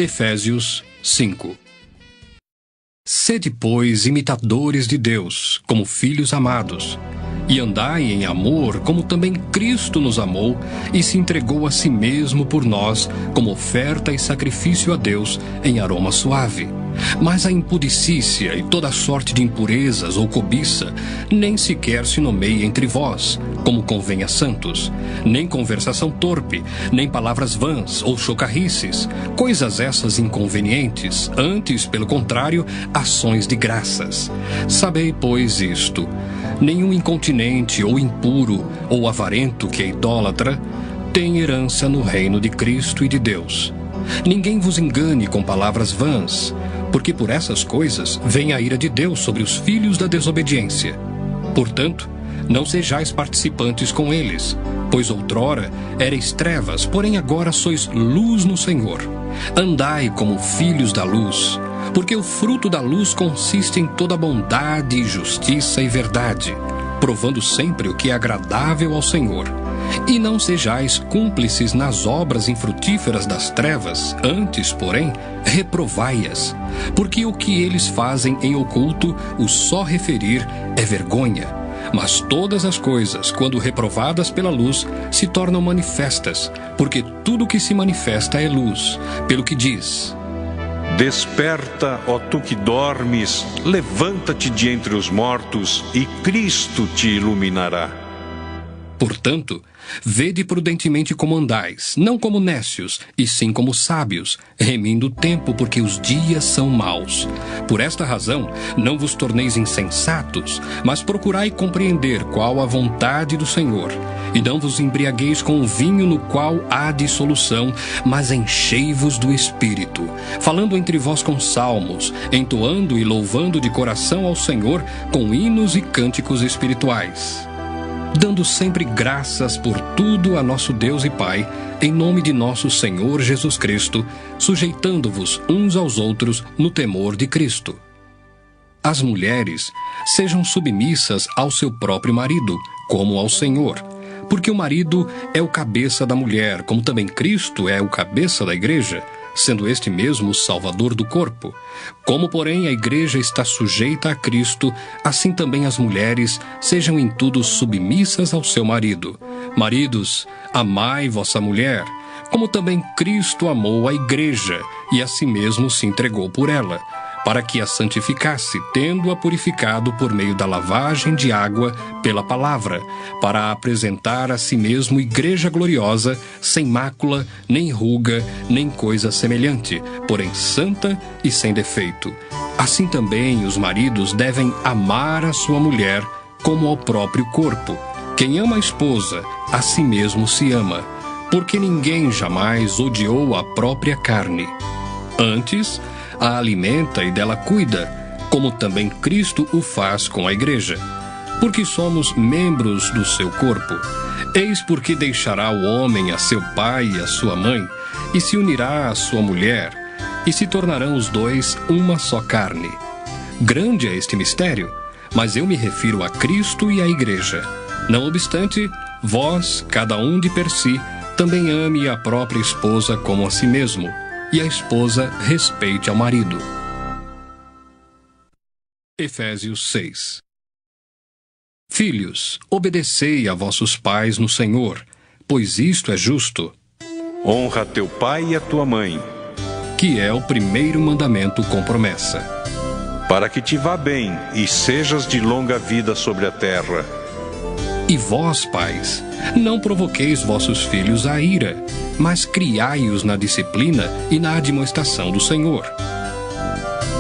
Efésios 5. Sede, pois, imitadores de Deus, como filhos amados, e andai em amor, como também Cristo nos amou e se entregou a si mesmo por nós, como oferta e sacrifício a Deus em aroma suave. Mas a impudicícia e toda sorte de impurezas ou cobiça nem sequer se nomeia entre vós, como convém a santos, nem conversação torpe, nem palavras vãs ou chocarrices, coisas essas inconvenientes, antes, pelo contrário, ações de graças. Sabei, pois, isto: nenhum incontinente ou impuro ou avarento que é idólatra tem herança no reino de Cristo e de Deus. Ninguém vos engane com palavras vãs, porque por essas coisas vem a ira de Deus sobre os filhos da desobediência. Portanto, não sejais participantes com eles, pois outrora erais trevas, porém agora sois luz no Senhor. Andai como filhos da luz, porque o fruto da luz consiste em toda bondade, justiça e verdade, provando sempre o que é agradável ao Senhor. E não sejais cúmplices nas obras infrutíferas das trevas, antes, porém, reprovai-as, porque o que eles fazem em oculto, o só referir é vergonha. Mas todas as coisas, quando reprovadas pela luz, se tornam manifestas, porque tudo que se manifesta é luz, pelo que diz: Desperta, ó tu que dormes, levanta-te de entre os mortos, e Cristo te iluminará. Portanto, vede prudentemente como andais, não como nécios, e sim como sábios, remindo o tempo, porque os dias são maus. Por esta razão, não vos torneis insensatos, mas procurai compreender qual a vontade do Senhor. E não vos embriagueis com o vinho no qual há dissolução, mas enchei-vos do Espírito, falando entre vós com salmos, entoando e louvando de coração ao Senhor com hinos e cânticos espirituais, dando sempre graças por tudo a nosso Deus e Pai, em nome de nosso Senhor Jesus Cristo, sujeitando-vos uns aos outros no temor de Cristo. As mulheres sejam submissas ao seu próprio marido, como ao Senhor, porque o marido é o cabeça da mulher, como também Cristo é o cabeça da igreja, sendo este mesmo o Salvador do corpo. Como, porém, a igreja está sujeita a Cristo, assim também as mulheres sejam em tudo submissas ao seu marido. Maridos, amai vossa mulher, como também Cristo amou a igreja e a si mesmo se entregou por ela, para que a santificasse, tendo-a purificado por meio da lavagem de água pela palavra, para a apresentar a si mesmo igreja gloriosa, sem mácula, nem ruga, nem coisa semelhante, porém santa e sem defeito. Assim também os maridos devem amar a sua mulher como ao próprio corpo. Quem ama a esposa, a si mesmo se ama, porque ninguém jamais odiou a própria carne. Antes, a alimenta e dela cuida, como também Cristo o faz com a igreja, porque somos membros do seu corpo. Eis porque deixará o homem a seu pai e a sua mãe, e se unirá à sua mulher, e se tornarão os dois uma só carne. Grande é este mistério, mas eu me refiro a Cristo e à igreja. Não obstante, vós, cada um de per si, também ame a própria esposa como a si mesmo, e a esposa respeite ao marido. Efésios 6. Filhos, obedecei a vossos pais no Senhor, pois isto é justo. Honra teu pai e a tua mãe, que é o primeiro mandamento com promessa, para que te vá bem e sejas de longa vida sobre a terra. E vós, pais, não provoqueis vossos filhos à ira, mas criai-os na disciplina e na admoestação do Senhor.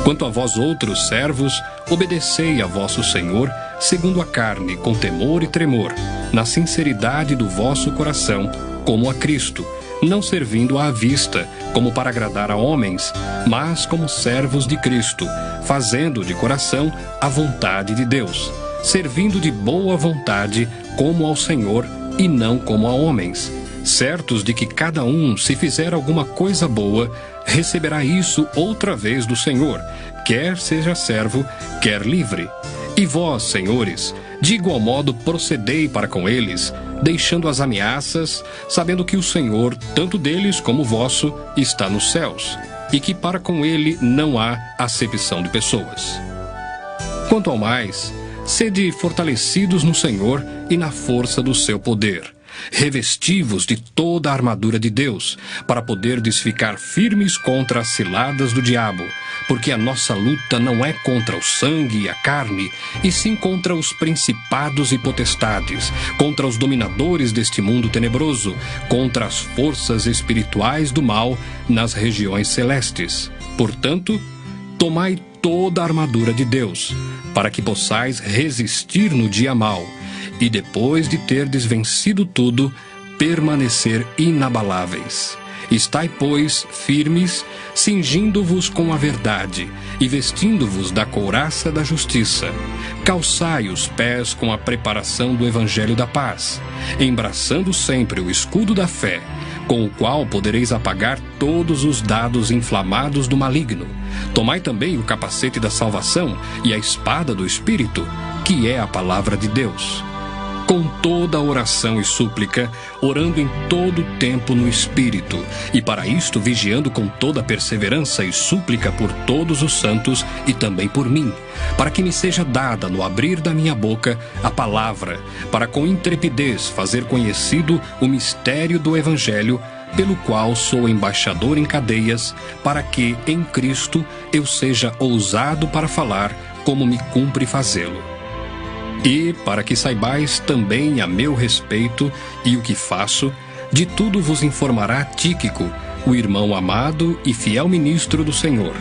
Quanto a vós outros servos, obedecei a vosso Senhor segundo a carne, com temor e tremor, na sinceridade do vosso coração, como a Cristo, não servindo à vista, como para agradar a homens, mas como servos de Cristo, fazendo de coração a vontade de Deus, servindo de boa vontade como ao Senhor e não como a homens, certos de que cada um, se fizer alguma coisa boa, receberá isso outra vez do Senhor, quer seja servo, quer livre. E vós, senhores, de igual modo procedei para com eles, deixando as ameaças, sabendo que o Senhor, tanto deles como vosso, está nos céus. e que para com ele não há acepção de pessoas. Quanto ao mais, sede fortalecidos no Senhor e na força do seu poder. Revesti-vos de toda a armadura de Deus, para poderdes ficar firmes contra as ciladas do diabo, porque a nossa luta não é contra o sangue e a carne, e sim contra os principados e potestades, contra os dominadores deste mundo tenebroso, contra as forças espirituais do mal nas regiões celestes. Portanto, tomai toda a armadura de Deus, para que possais resistir no dia mau, e depois de terdes vencido tudo, permanecer inabaláveis. Estai, pois, firmes, cingindo-vos com a verdade, e vestindo-vos da couraça da justiça. Calçai os pés com a preparação do evangelho da paz, embraçando sempre o escudo da fé, com o qual podereis apagar todos os dados inflamados do maligno. Tomai também o capacete da salvação e a espada do Espírito, que é a palavra de Deus. Com toda oração e súplica, orando em todo o tempo no Espírito, e para isto vigiando com toda perseverança e súplica por todos os santos e também por mim, para que me seja dada no abrir da minha boca a palavra, para com intrepidez fazer conhecido o mistério do Evangelho, pelo qual sou embaixador em cadeias, para que, em Cristo, eu seja ousado para falar como me cumpre fazê-lo. E, para que saibais também a meu respeito e o que faço, de tudo vos informará Tíquico, o irmão amado e fiel ministro do Senhor.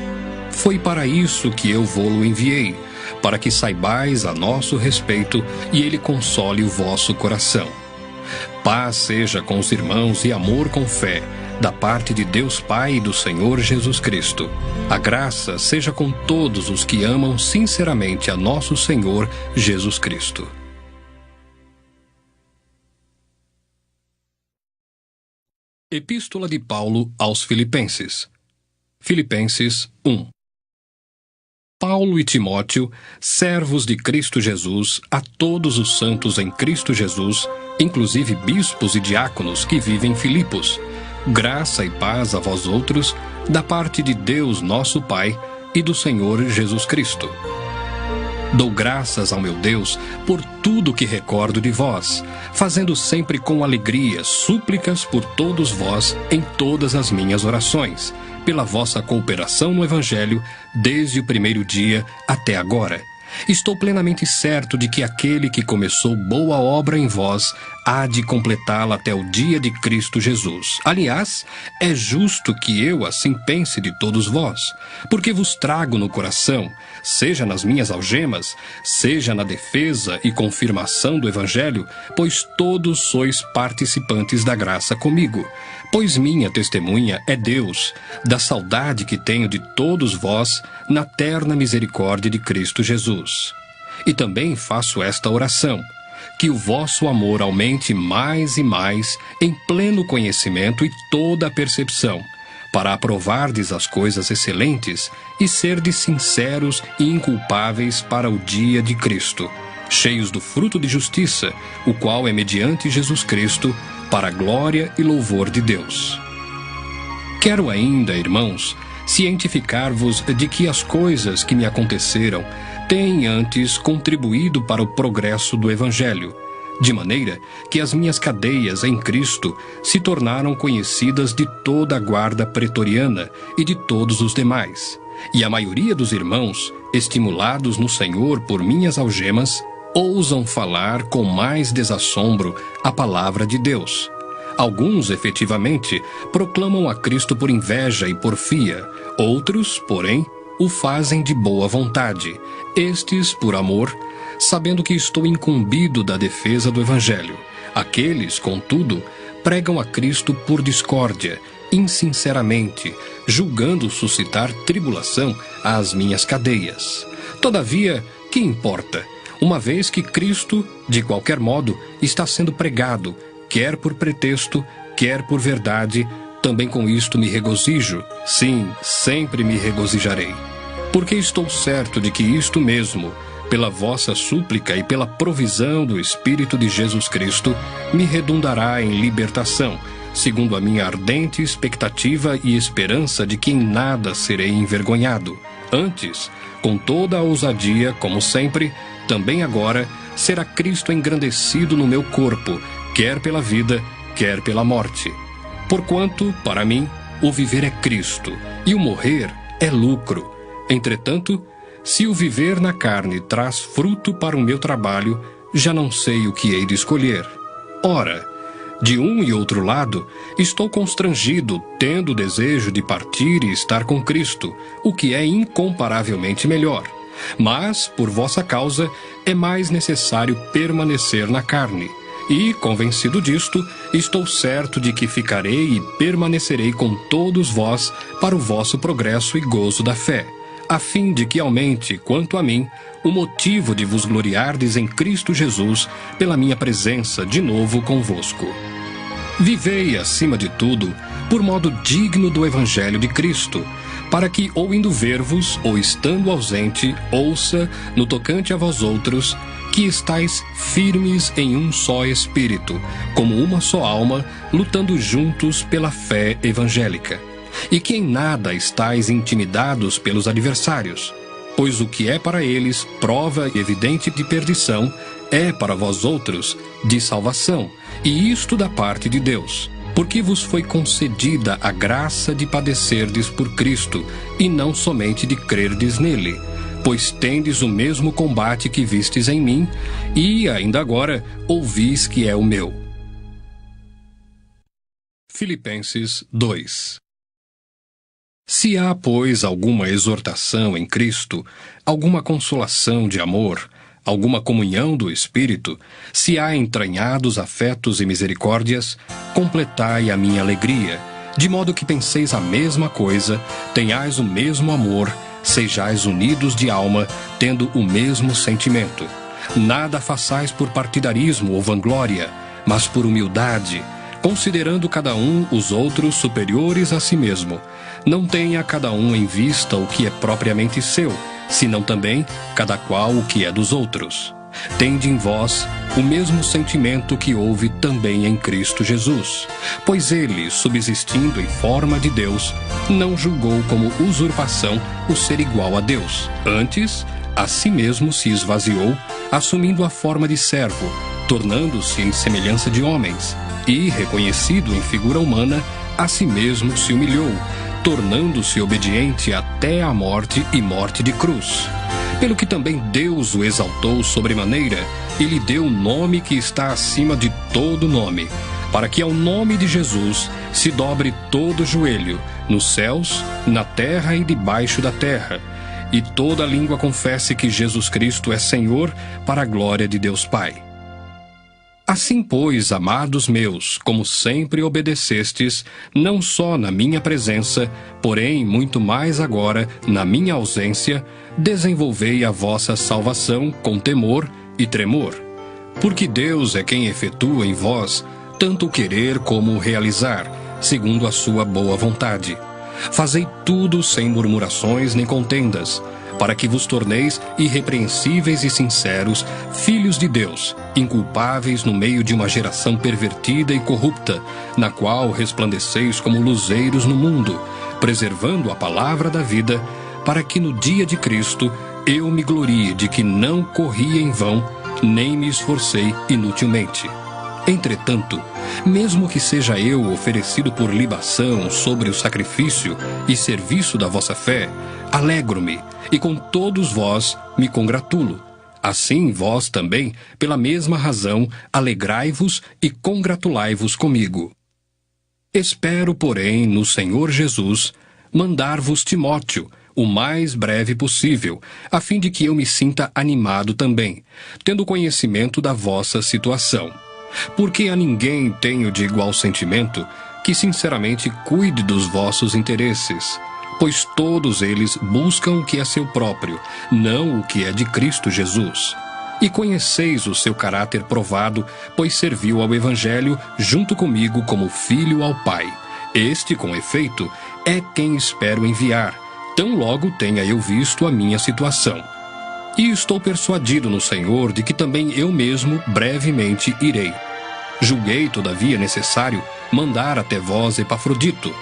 Foi para isso que eu vô-lo enviei, para que saibais a nosso respeito e ele console o vosso coração. Paz seja com os irmãos e amor com fé, da parte de Deus Pai e do Senhor Jesus Cristo. A graça seja com todos os que amam sinceramente a nosso Senhor Jesus Cristo. Epístola de Paulo aos Filipenses. Filipenses 1. Paulo e Timóteo, servos de Cristo Jesus, a todos os santos em Cristo Jesus, inclusive bispos e diáconos que vivem em Filipos, graça e paz a vós outros, da parte de Deus nosso Pai e do Senhor Jesus Cristo. Dou graças ao meu Deus por tudo que recordo de vós, fazendo sempre com alegria súplicas por todos vós em todas as minhas orações, pela vossa cooperação no Evangelho, desde o primeiro dia até agora. Estou plenamente certo de que aquele que começou boa obra em vós há de completá-la até o dia de Cristo Jesus. Aliás, é justo que eu assim pense de todos vós, porque vos trago no coração, seja nas minhas algemas, seja na defesa e confirmação do Evangelho, pois todos sois participantes da graça comigo. Pois minha testemunha é Deus, da saudade que tenho de todos vós na terna misericórdia de Cristo Jesus. E também faço esta oração, que o vosso amor aumente mais e mais em pleno conhecimento e toda a percepção, para aprovardes as coisas excelentes e serdes sinceros e inculpáveis para o dia de Cristo, cheios do fruto de justiça, o qual é mediante Jesus Cristo, para a glória e louvor de Deus. Quero ainda, irmãos, cientificar-vos de que as coisas que me aconteceram têm antes contribuído para o progresso do Evangelho, de maneira que as minhas cadeias em Cristo se tornaram conhecidas de toda a guarda pretoriana e de todos os demais, e a maioria dos irmãos, estimulados no Senhor por minhas algemas, ousam falar com mais desassombro a palavra de Deus. Alguns, efetivamente, proclamam a Cristo por inveja e porfia. Outros, porém, o fazem de boa vontade. Estes, por amor, sabendo que estou incumbido da defesa do Evangelho. Aqueles, contudo, pregam a Cristo por discórdia, insinceramente, julgando suscitar tribulação às minhas cadeias. Todavia, que importa? Uma vez que Cristo, de qualquer modo, está sendo pregado, quer por pretexto, quer por verdade, também com isto me regozijo. Sim, sempre me regozijarei. Porque estou certo de que isto mesmo, pela vossa súplica e pela provisão do Espírito de Jesus Cristo, me redundará em libertação, segundo a minha ardente expectativa e esperança de que em nada serei envergonhado. Antes, com toda a ousadia, como sempre, também agora, será Cristo engrandecido no meu corpo, quer pela vida, quer pela morte. Porquanto, para mim, o viver é Cristo, e o morrer é lucro. Entretanto, se o viver na carne traz fruto para o meu trabalho, já não sei o que hei de escolher. Ora, de um e outro lado, estou constrangido, tendo o desejo de partir e estar com Cristo, o que é incomparavelmente melhor. Mas, por vossa causa, é mais necessário permanecer na carne. E, convencido disto, estou certo de que ficarei e permanecerei com todos vós para o vosso progresso e gozo da fé, a fim de que aumente, quanto a mim, o motivo de vos gloriardes em Cristo Jesus pela minha presença de novo convosco. Vivei, acima de tudo, por modo digno do Evangelho de Cristo, para que, ou indo ver-vos, ou estando ausente, ouça, no tocante a vós outros, que estáis firmes em um só espírito, como uma só alma, lutando juntos pela fé evangélica, e que em nada estáis intimidados pelos adversários, pois o que é para eles prova evidente de perdição, é para vós outros de salvação, e isto da parte de Deus, porque vos foi concedida a graça de padecerdes por Cristo, e não somente de crerdes nele, pois tendes o mesmo combate que vistes em mim, e, ainda agora, ouvis que é o meu. Filipenses 2. Se há, pois, alguma exortação em Cristo, alguma consolação de amor, alguma comunhão do Espírito, se há entranhados afetos e misericórdias, completai a minha alegria, de modo que penseis a mesma coisa, tenhais o mesmo amor, sejais unidos de alma, tendo o mesmo sentimento. Nada façais por partidarismo ou vanglória, mas por humildade, considerando cada um os outros superiores a si mesmo. Não tenha cada um em vista o que é propriamente seu, senão também cada qual o que é dos outros. Tende em vós o mesmo sentimento que houve também em Cristo Jesus, pois ele, subsistindo em forma de Deus, não julgou como usurpação o ser igual a Deus. Antes, a si mesmo se esvaziou, assumindo a forma de servo, tornando-se em semelhança de homens, e, reconhecido em figura humana, a si mesmo se humilhou, tornando-se obediente até a morte e morte de cruz. Pelo que também Deus o exaltou sobremaneira e lhe deu o nome que está acima de todo nome, para que ao nome de Jesus se dobre todo joelho, nos céus, na terra e debaixo da terra, e toda língua confesse que Jesus Cristo é Senhor, para a glória de Deus Pai. Assim, pois, amados meus, como sempre obedecestes, não só na minha presença, porém muito mais agora, na minha ausência, desenvolvei a vossa salvação com temor e tremor. Porque Deus é quem efetua em vós tanto o querer como o realizar, segundo a sua boa vontade. Fazei tudo sem murmurações nem contendas, para que vos torneis irrepreensíveis e sinceros, filhos de Deus, inculpáveis no meio de uma geração pervertida e corrupta, na qual resplandeceis como luzeiros no mundo, preservando a palavra da vida, para que no dia de Cristo eu me glorie de que não corri em vão, nem me esforcei inutilmente. Entretanto, mesmo que seja eu oferecido por libação sobre o sacrifício e serviço da vossa fé, alegro-me, e com todos vós me congratulo. Assim vós também, pela mesma razão, alegrai-vos e congratulai-vos comigo. Espero, porém, no Senhor Jesus, mandar-vos Timóteo, o mais breve possível, a fim de que eu me sinta animado também, tendo conhecimento da vossa situação. Porque a ninguém tenho de igual sentimento que sinceramente cuide dos vossos interesses, pois todos eles buscam o que é seu próprio, não o que é de Cristo Jesus. E conheceis o seu caráter provado, pois serviu ao Evangelho junto comigo como filho ao Pai. Este, com efeito, é quem espero enviar, tão logo tenha eu visto a minha situação. E estou persuadido no Senhor de que também eu mesmo brevemente irei. Julguei, todavia, necessário mandar até vós Epafrodito.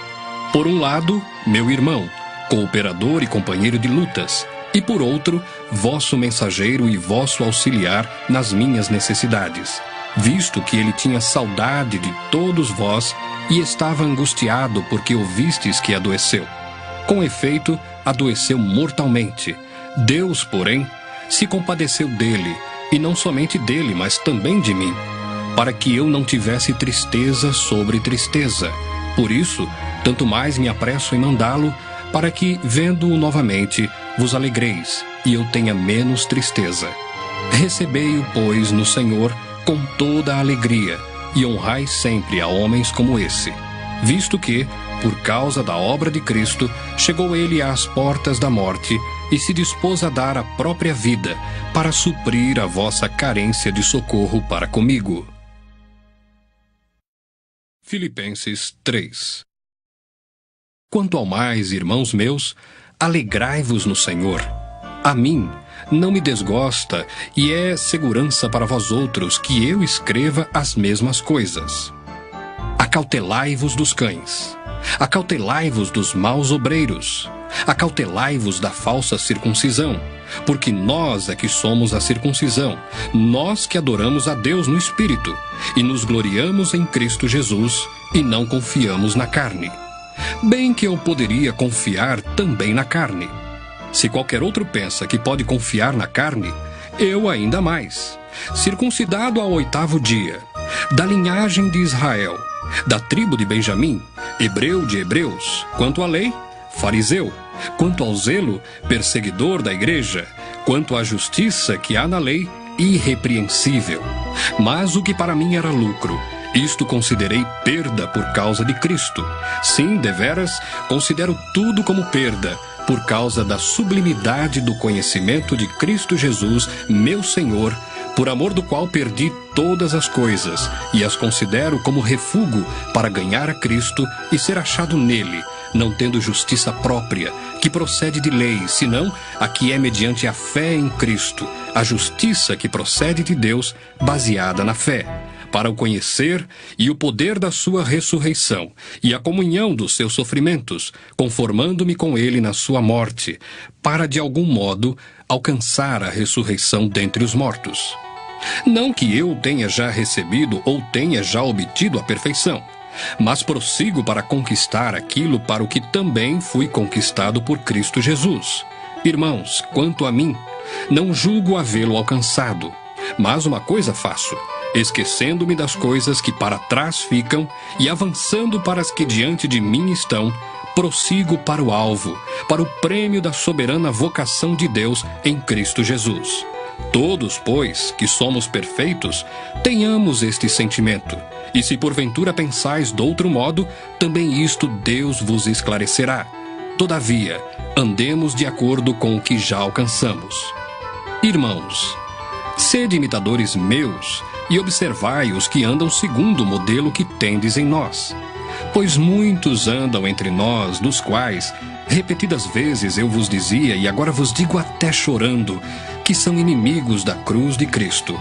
Por um lado, meu irmão, cooperador e companheiro de lutas, e por outro, vosso mensageiro e vosso auxiliar nas minhas necessidades, visto que ele tinha saudade de todos vós e estava angustiado porque ouvistes que adoeceu. Com efeito, adoeceu mortalmente. Deus, porém, se compadeceu dele, e não somente dele, mas também de mim, para que eu não tivesse tristeza sobre tristeza. Por isso, tanto mais me apresso em mandá-lo, para que, vendo-o novamente, vos alegreis, e eu tenha menos tristeza. Recebei-o, pois, no Senhor com toda a alegria, e honrai sempre a homens como esse, visto que, por causa da obra de Cristo, chegou ele às portas da morte e se dispôs a dar a própria vida para suprir a vossa carência de socorro para comigo. Filipenses 3. Quanto ao mais, irmãos meus, alegrai-vos no Senhor. A mim não me desgosta e é segurança para vós outros que eu escreva as mesmas coisas. Acautelai-vos dos cães. Acautelai-vos dos maus obreiros. Acautelai-vos da falsa circuncisão, porque nós é que somos a circuncisão, nós que adoramos a Deus no Espírito, e nos gloriamos em Cristo Jesus, e não confiamos na carne. Bem que eu poderia confiar também na carne. Se qualquer outro pensa que pode confiar na carne, eu ainda mais. Circuncidado ao 8º dia, da linhagem de Israel, da tribo de Benjamim, hebreu de hebreus, quanto à lei, fariseu, quanto ao zelo, perseguidor da igreja, quanto à justiça que há na lei, irrepreensível. Mas o que para mim era lucro, isto considerei perda por causa de Cristo. Sim, deveras, considero tudo como perda, por causa da sublimidade do conhecimento de Cristo Jesus, meu Senhor, por amor do qual perdi todas as coisas, e as considero como refúgio para ganhar a Cristo e ser achado nele, não tendo justiça própria, que procede de lei, senão a que é mediante a fé em Cristo, a justiça que procede de Deus, baseada na fé, para o conhecer e o poder da sua ressurreição, e a comunhão dos seus sofrimentos, conformando-me com ele na sua morte, para de algum modo alcançar a ressurreição dentre os mortos. Não que eu tenha já recebido ou tenha já obtido a perfeição, mas prossigo para conquistar aquilo para o que também fui conquistado por Cristo Jesus. Irmãos, quanto a mim, não julgo havê-lo alcançado, mas uma coisa faço, esquecendo-me das coisas que para trás ficam e avançando para as que diante de mim estão, prossigo para o alvo, para o prêmio da soberana vocação de Deus em Cristo Jesus. Todos, pois, que somos perfeitos, tenhamos este sentimento, e se porventura pensais de outro modo, também isto Deus vos esclarecerá. Todavia, andemos de acordo com o que já alcançamos. Irmãos, sede imitadores meus, e observai os que andam segundo o modelo que tendes em nós. Pois muitos andam entre nós, dos quais, repetidas vezes eu vos dizia, e agora vos digo até chorando, que são inimigos da cruz de Cristo.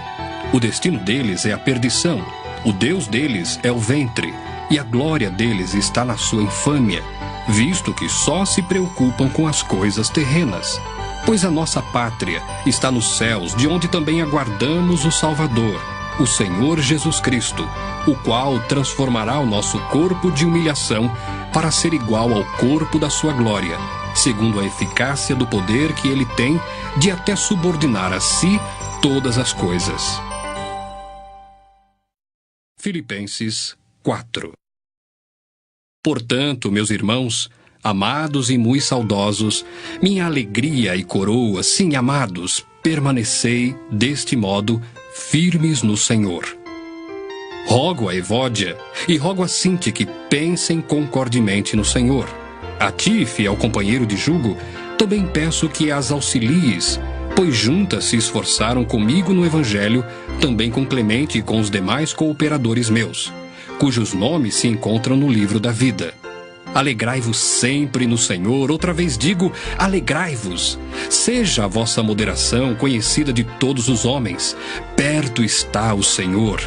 O destino deles é a perdição, o Deus deles é o ventre, e a glória deles está na sua infâmia, visto que só se preocupam com as coisas terrenas. Pois a nossa pátria está nos céus, de onde também aguardamos o Salvador, o Senhor Jesus Cristo, o qual transformará o nosso corpo de humilhação para ser igual ao corpo da sua glória, segundo a eficácia do poder que ele tem de até subordinar a si todas as coisas. Filipenses 4. Portanto, meus irmãos, amados e muito saudosos, minha alegria e coroa, sim, amados, permanecei, deste modo, firmes no Senhor. Rogo a Evódia e rogo a Sinti que pensem concordemente no Senhor. A ti, fiel companheiro de jugo, também peço que as auxilies, pois juntas se esforçaram comigo no Evangelho, também com Clemente e com os demais cooperadores meus, cujos nomes se encontram no livro da vida. Alegrai-vos sempre no Senhor, outra vez digo, alegrai-vos. Seja a vossa moderação conhecida de todos os homens. Perto está o Senhor.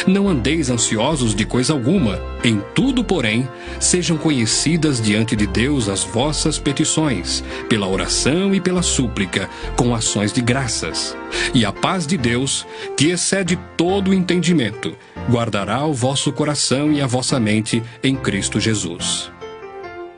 Não andeis ansiosos de coisa alguma. Em tudo, porém, sejam conhecidas diante de Deus as vossas petições, pela oração e pela súplica, com ações de graças. E a paz de Deus, que excede todo o entendimento, guardará o vosso coração e a vossa mente em Cristo Jesus.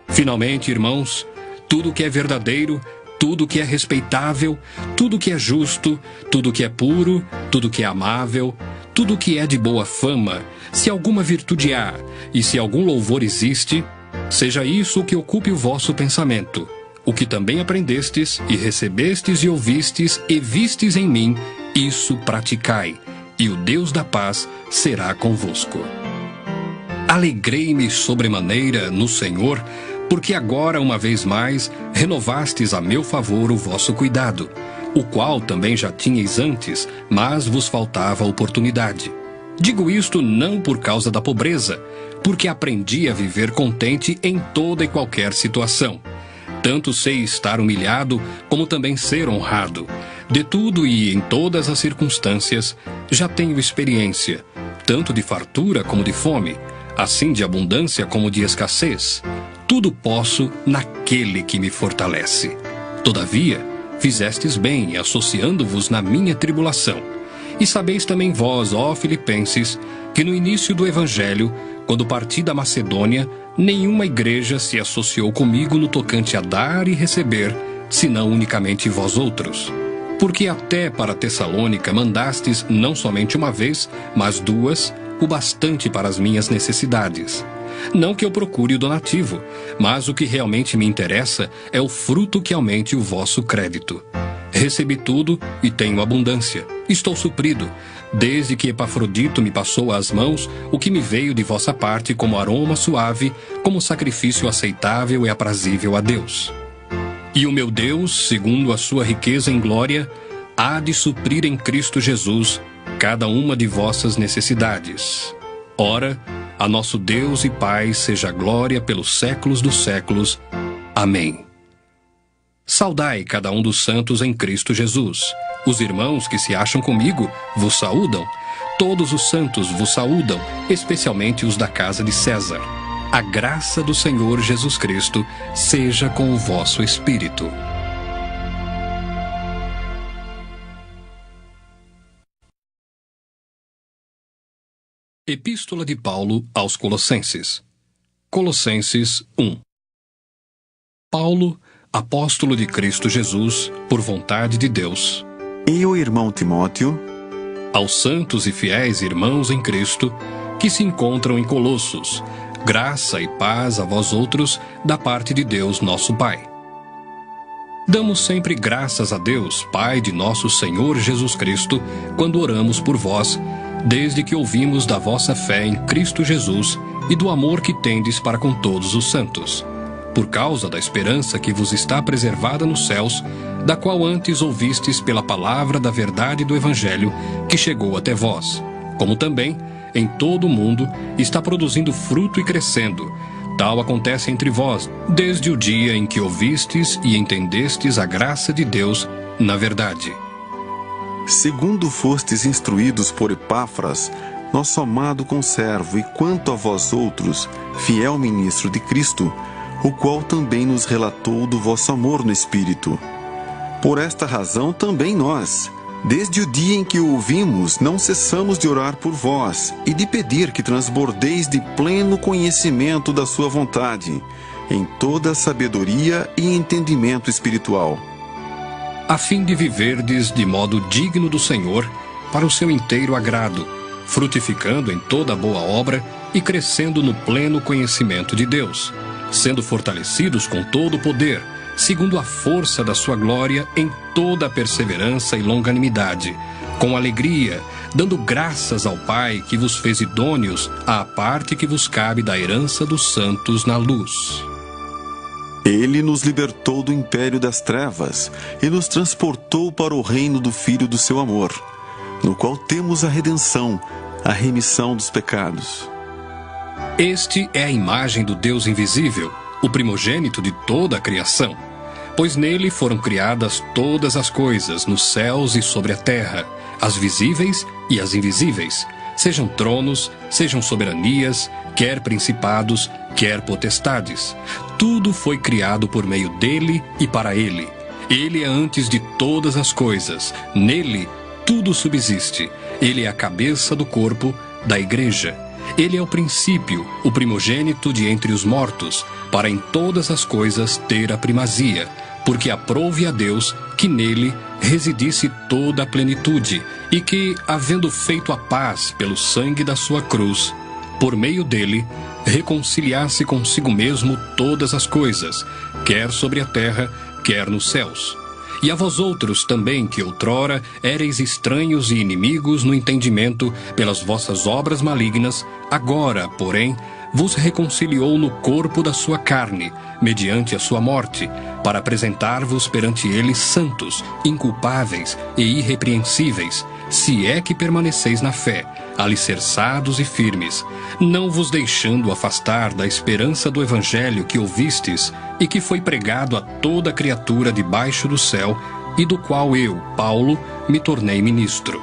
Finalmente, irmãos, tudo que é verdadeiro, tudo que é respeitável, tudo que é justo, tudo que é puro, tudo que é amável, tudo que é de boa fama, se alguma virtude há e se algum louvor existe, seja isso o que ocupe o vosso pensamento. O que também aprendestes e recebestes e ouvistes e vistes em mim, isso praticai, e o Deus da paz será convosco. Alegrei-me sobremaneira no Senhor, porque agora, uma vez mais, renovastes a meu favor o vosso cuidado, o qual também já tinhais antes, mas vos faltava oportunidade. Digo isto não por causa da pobreza, porque aprendi a viver contente em toda e qualquer situação. Tanto sei estar humilhado, como também ser honrado. De tudo e em todas as circunstâncias, já tenho experiência, tanto de fartura como de fome, assim de abundância como de escassez. Tudo posso naquele que me fortalece. Todavia, fizestes bem, associando-vos na minha tribulação. E sabeis também vós, ó Filipenses, que no início do Evangelho, quando parti da Macedônia, nenhuma igreja se associou comigo no tocante a dar e receber, senão unicamente vós outros. Porque até para Tessalônica mandastes não somente uma vez, mas duas, o bastante para as minhas necessidades. Não que eu procure o donativo, mas o que realmente me interessa é o fruto que aumente o vosso crédito. Recebi tudo e tenho abundância. Estou suprido, desde que Epafrodito me passou às mãos o que me veio de vossa parte como aroma suave, como sacrifício aceitável e aprazível a Deus. E o meu Deus, segundo a sua riqueza em glória, há de suprir em Cristo Jesus cada uma de vossas necessidades. Ora, a nosso Deus e Pai seja glória pelos séculos dos séculos. Amém. Saudai cada um dos santos em Cristo Jesus. Os irmãos que se acham comigo vos saúdam. Todos os santos vos saúdam, especialmente os da casa de César. A graça do Senhor Jesus Cristo seja com o vosso espírito. Epístola de Paulo aos Colossenses. Colossenses 1. Paulo, apóstolo de Cristo Jesus, por vontade de Deus. E o irmão Timóteo, aos santos e fiéis irmãos em Cristo, que se encontram em Colossos, graça e paz a vós outros, da parte de Deus nosso Pai. Damos sempre graças a Deus, Pai de nosso Senhor Jesus Cristo, quando oramos por vós, desde que ouvimos da vossa fé em Cristo Jesus e do amor que tendes para com todos os santos, por causa da esperança que vos está preservada nos céus, da qual antes ouvistes pela palavra da verdade do Evangelho, que chegou até vós, como também, em todo o mundo, está produzindo fruto e crescendo. Tal acontece entre vós, desde o dia em que ouvistes e entendestes a graça de Deus na verdade. segundo fostes instruídos por Epáfras, nosso amado conservo, e quanto a vós outros, fiel ministro de Cristo, o qual também nos relatou do vosso amor no Espírito. Por esta razão também nós, desde o dia em que o ouvimos, não cessamos de orar por vós e de pedir que transbordeis de pleno conhecimento da sua vontade, em toda a sabedoria e entendimento espiritual, a fim de viverdes de modo digno do Senhor, para o seu inteiro agrado, frutificando em toda boa obra e crescendo no pleno conhecimento de Deus, sendo fortalecidos com todo o poder, segundo a força da sua glória, em toda a perseverança e longanimidade, com alegria, dando graças ao Pai que vos fez idôneos à parte que vos cabe da herança dos santos na luz. Ele nos libertou do império das trevas e nos transportou para o reino do Filho do seu amor, no qual temos a redenção, a remissão dos pecados. Este é a imagem do Deus invisível, o primogênito de toda a criação, pois nele foram criadas todas as coisas, nos céus e sobre a terra, as visíveis e as invisíveis, sejam tronos, sejam soberanias, quer principados, quer potestades. Tudo foi criado por meio dele e para ele. Ele é antes de todas as coisas. Nele tudo subsiste. Ele é a cabeça do corpo, da igreja. Ele é o princípio, o primogênito de entre os mortos, para em todas as coisas ter a primazia, porque aprouve a Deus que nele residisse toda a plenitude, e que, havendo feito a paz pelo sangue da sua cruz, por meio dele, reconciliasse consigo mesmo todas as coisas, quer sobre a terra, quer nos céus. E a vós outros também, que outrora éreis estranhos e inimigos no entendimento pelas vossas obras malignas, agora, porém, vos reconciliou no corpo da sua carne, mediante a sua morte, para apresentar-vos perante ele santos, inculpáveis e irrepreensíveis, se é que permaneceis na fé, alicerçados e firmes, não vos deixando afastar da esperança do evangelho que ouvistes e que foi pregado a toda criatura debaixo do céu, e do qual eu, Paulo, me tornei ministro.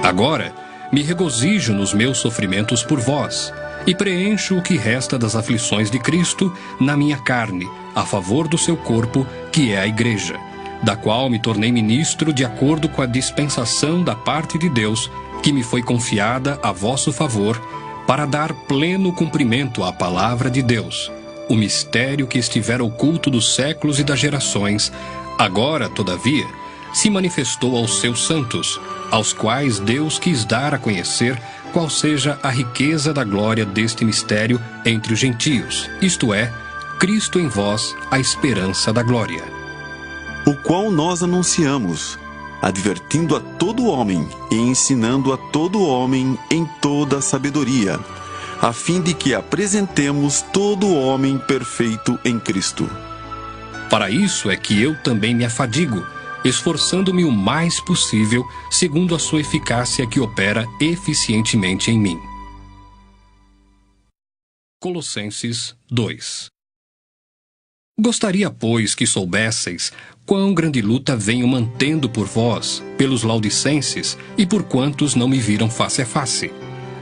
Agora, me regozijo nos meus sofrimentos por vós, e preencho o que resta das aflições de Cristo na minha carne, a favor do seu corpo, que é a igreja, da qual me tornei ministro de acordo com a dispensação da parte de Deus, que me foi confiada a vosso favor, para dar pleno cumprimento à palavra de Deus, o mistério que estivera oculto dos séculos e das gerações, agora, todavia, se manifestou aos seus santos, aos quais Deus quis dar a conhecer qual seja a riqueza da glória deste mistério entre os gentios, isto é, Cristo em vós, a esperança da glória. O qual nós anunciamos, advertindo a todo homem e ensinando a todo homem em toda a sabedoria, a fim de que apresentemos todo homem perfeito em Cristo. Para isso é que eu também me afadigo, esforçando-me o mais possível, segundo a sua eficácia que opera eficientemente em mim. Colossenses 2. Gostaria, pois, que soubesseis quão grande luta venho mantendo por vós, pelos laudicenses e por quantos não me viram face a face,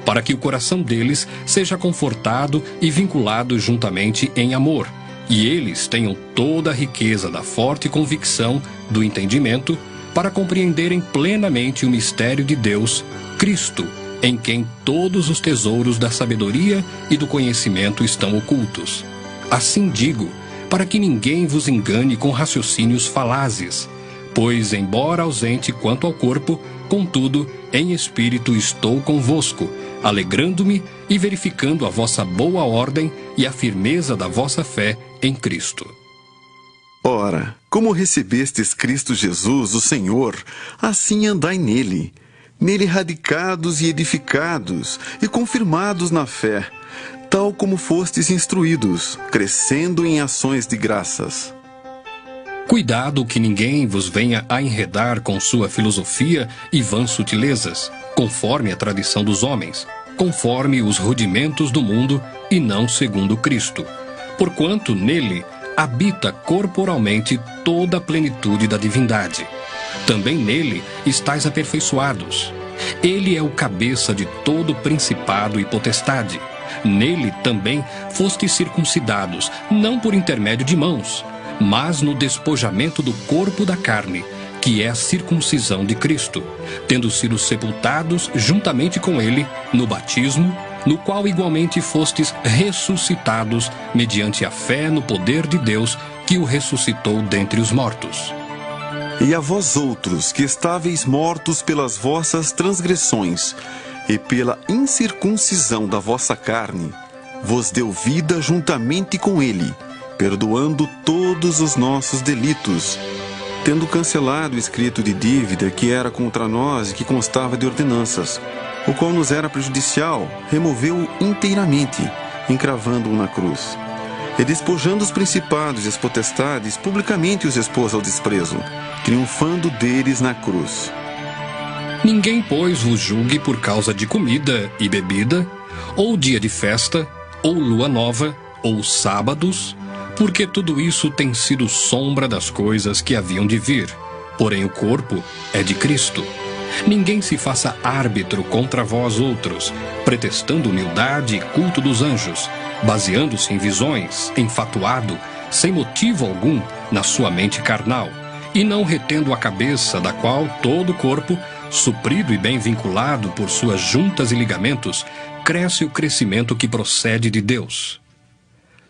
para que o coração deles seja confortado e vinculado juntamente em amor, e eles tenham toda a riqueza da forte convicção do entendimento, para compreenderem plenamente o mistério de Deus, Cristo, em quem todos os tesouros da sabedoria e do conhecimento estão ocultos. Assim digo, para que ninguém vos engane com raciocínios falazes, pois, embora ausente quanto ao corpo, contudo, em espírito estou convosco, alegrando-me e verificando a vossa boa ordem e a firmeza da vossa fé em Cristo. Ora, como recebestes Cristo Jesus, o Senhor, assim andai nele, radicados e edificados e confirmados na fé, tal como fostes instruídos, crescendo em ações de graças. Cuidado que ninguém vos venha a enredar com sua filosofia e vãs sutilezas, conforme a tradição dos homens, conforme os rudimentos do mundo e não segundo Cristo, porquanto nele habita corporalmente toda a plenitude da divindade. Também nele estáis aperfeiçoados. Ele é o cabeça de todo principado e potestade. Nele também fostes circuncidados, não por intermédio de mãos, mas no despojamento do corpo da carne, que é a circuncisão de Cristo, tendo sido sepultados juntamente com ele no batismo, no qual igualmente fostes ressuscitados mediante a fé no poder de Deus que o ressuscitou dentre os mortos. E a vós outros, que estáveis mortos pelas vossas transgressões e pela incircuncisão da vossa carne, vos deu vida juntamente com ele, perdoando todos os nossos delitos, tendo cancelado o escrito de dívida que era contra nós e que constava de ordenanças, o qual nos era prejudicial, removeu-o inteiramente, encravando-o na cruz. E despojando os principados e as potestades, publicamente os expôs ao desprezo, triunfando deles na cruz. Ninguém, pois, vos julgue por causa de comida e bebida, ou dia de festa, ou lua nova, ou sábados, porque tudo isso tem sido sombra das coisas que haviam de vir. Porém o corpo é de Cristo. Ninguém se faça árbitro contra vós outros, pretextando humildade e culto dos anjos, baseando-se em visões, enfatuado, sem motivo algum, na sua mente carnal, e não retendo a cabeça, da qual todo o corpo, suprido e bem vinculado por suas juntas e ligamentos, cresce o crescimento que procede de Deus.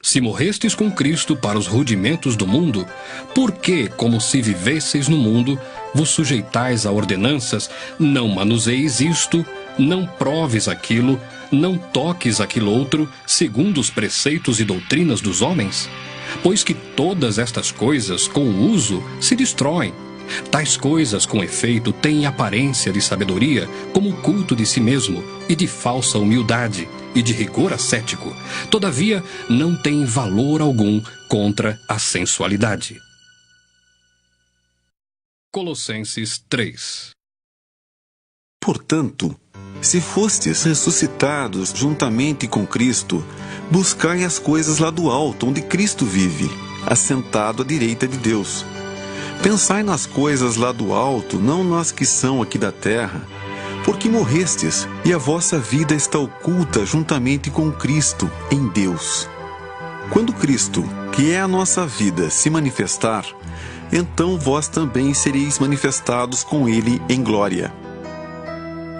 Se morrestes com Cristo para os rudimentos do mundo, por que, como se vivesseis no mundo, vos sujeitais a ordenanças, não manuseis isto, não proves aquilo, não toques aquilo outro, segundo os preceitos e doutrinas dos homens? Pois que todas estas coisas, com o uso, se destroem. Tais coisas, com efeito, têm aparência de sabedoria, como o culto de si mesmo, e de falsa humildade, e de rigor ascético. Todavia, não têm valor algum contra a sensualidade. Colossenses 3. Portanto, se fostes ressuscitados juntamente com Cristo, buscai as coisas lá do alto, onde Cristo vive, assentado à direita de Deus. Pensai nas coisas lá do alto, não nas que são aqui da terra, porque morrestes, e a vossa vida está oculta juntamente com Cristo em Deus. Quando Cristo, que é a nossa vida, se manifestar, então vós também sereis manifestados com Ele em glória.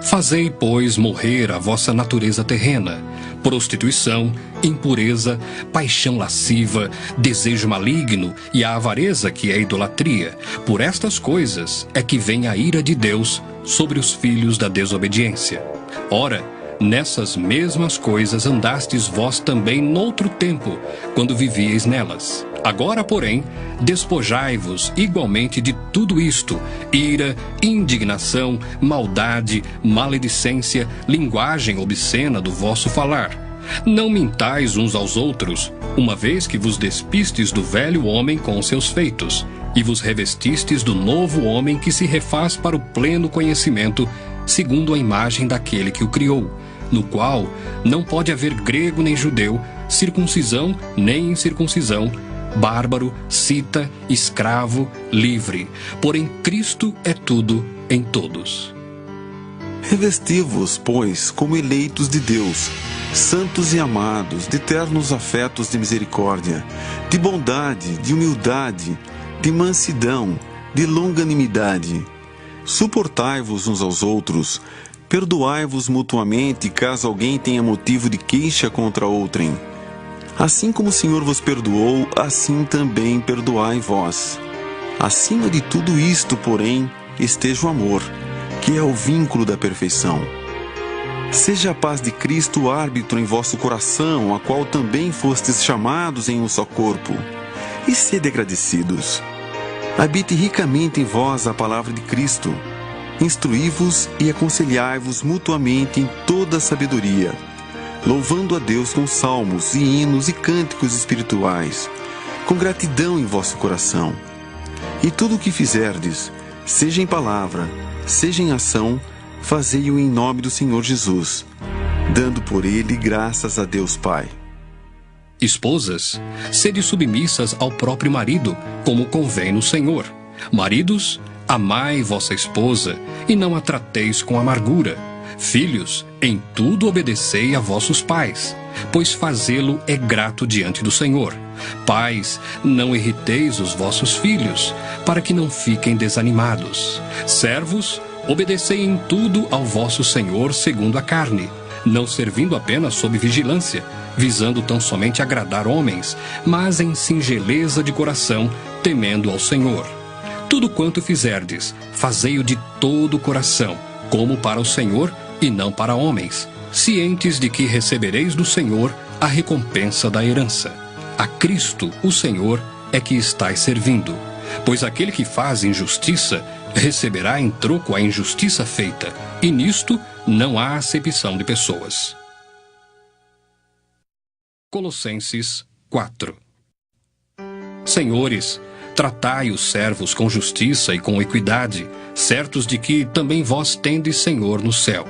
Fazei, pois, morrer a vossa natureza terrena, prostituição, impureza, paixão lasciva, desejo maligno e a avareza, que é idolatria. Por estas coisas é que vem a ira de Deus sobre os filhos da desobediência. Ora, nessas mesmas coisas andastes vós também noutro tempo, quando vivíeis nelas. Agora, porém, despojai-vos igualmente de tudo isto: ira, indignação, maldade, maledicência, linguagem obscena do vosso falar. Não mintais uns aos outros, uma vez que vos despistes do velho homem com seus feitos, e vos revestistes do novo homem que se refaz para o pleno conhecimento, segundo a imagem daquele que o criou, no qual não pode haver grego nem judeu, circuncisão nem incircuncisão, bárbaro, cita, escravo, livre. Porém, Cristo é tudo em todos. Revesti-vos, pois, como eleitos de Deus, santos e amados, de ternos afetos de misericórdia, de bondade, de humildade, de mansidão, de longanimidade. Suportai-vos uns aos outros, perdoai-vos mutuamente, caso alguém tenha motivo de queixa contra outrem. Assim como o Senhor vos perdoou, assim também perdoai vós. Acima de tudo isto, porém, esteja o amor, que é o vínculo da perfeição. Seja a paz de Cristo o árbitro em vosso coração, a qual também fostes chamados em um só corpo. E sede agradecidos. Habite ricamente em vós a palavra de Cristo. Instruí-vos e aconselhai-vos mutuamente em toda a sabedoria, louvando a Deus com salmos e hinos e cânticos espirituais, com gratidão em vosso coração. E tudo o que fizerdes, seja em palavra, seja em ação, fazei-o em nome do Senhor Jesus, dando por ele graças a Deus Pai. Esposas, sede submissas ao próprio marido, como convém no Senhor. Maridos, amai vossa esposa, e não a trateis com amargura. Filhos, em tudo obedecei a vossos pais, pois fazê-lo é grato diante do Senhor. Pais, não irriteis os vossos filhos, para que não fiquem desanimados. Servos, obedecei em tudo ao vosso Senhor segundo a carne, não servindo apenas sob vigilância, visando tão somente agradar homens, mas em singeleza de coração, temendo ao Senhor. Tudo quanto fizerdes, fazei-o de todo o coração, como para o Senhor e não para homens, cientes de que recebereis do Senhor a recompensa da herança. A Cristo, o Senhor, é que estais servindo. Pois aquele que faz injustiça receberá em troco a injustiça feita, e nisto não há acepção de pessoas. Colossenses 4. Senhores, tratai os servos com justiça e com equidade, certos de que também vós tendes Senhor no céu.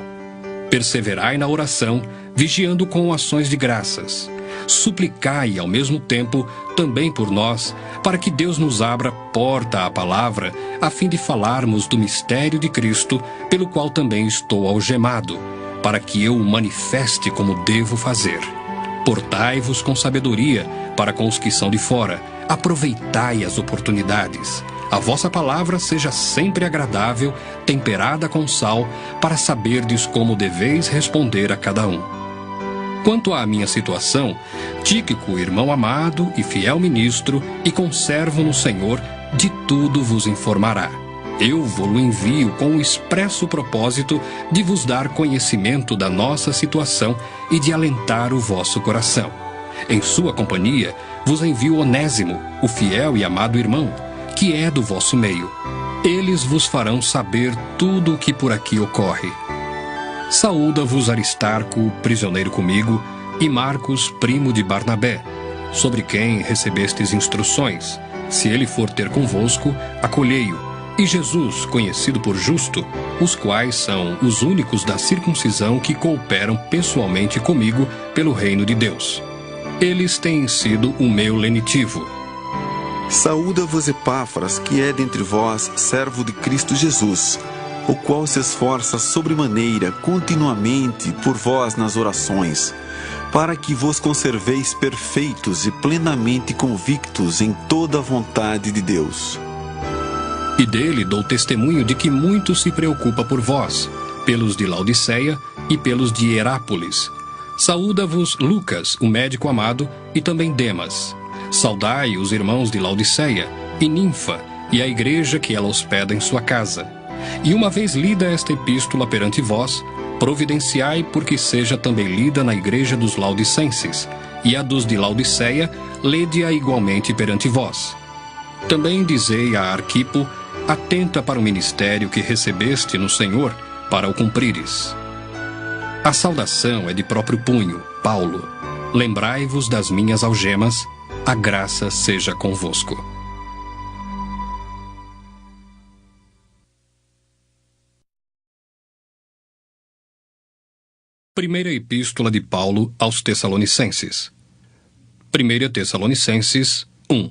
Perseverai na oração, vigiando com ações de graças. suplicai ao mesmo tempo também por nós, para que Deus nos abra porta à palavra, a fim de falarmos do mistério de Cristo, pelo qual também estou algemado, para que eu o manifeste como devo fazer. Portai-vos com sabedoria para com os que são de fora, aproveitai as oportunidades. A vossa palavra seja sempre agradável, temperada com sal, para saberdes como deveis responder a cada um. Quanto à minha situação, Tíquico, irmão amado e fiel ministro e conservo no Senhor, de tudo vos informará. Eu vou-lo envio com o expresso propósito de vos dar conhecimento da nossa situação e de alentar o vosso coração. Em sua companhia vos envio Onésimo, o fiel e amado irmão, que é do vosso meio. Eles vos farão saber tudo o que por aqui ocorre. Saúda-vos Aristarco, prisioneiro comigo, e Marcos, primo de Barnabé, sobre quem recebestes instruções. Se ele for ter convosco, acolhei-o. E Jesus, conhecido por justo, os quais são os únicos da circuncisão que cooperam pessoalmente comigo pelo reino de Deus. Eles têm sido o meu lenitivo. Saúda-vos Epáfras, que é dentre vós servo de Cristo Jesus, o qual se esforça sobremaneira continuamente por vós nas orações, para que vos conserveis perfeitos e plenamente convictos em toda a vontade de Deus. E dele dou testemunho de que muito se preocupa por vós, pelos de Laodiceia e pelos de Hierápolis. Saúda-vos Lucas, o médico amado, e também Demas. Saudai os irmãos de Laodiceia, e Ninfa, e a igreja que ela hospeda em sua casa. E uma vez lida esta epístola perante vós, providenciai porque seja também lida na igreja dos Laodicenses, e a dos de Laodiceia, lede-a igualmente perante vós. Também dizei a Arquipo, atenta para o ministério que recebeste no Senhor, para o cumprires. A saudação é de próprio punho, Paulo. Lembrai-vos das minhas algemas, a graça seja convosco. Primeira Epístola de Paulo aos Tessalonicenses. 1 Tessalonicenses 1.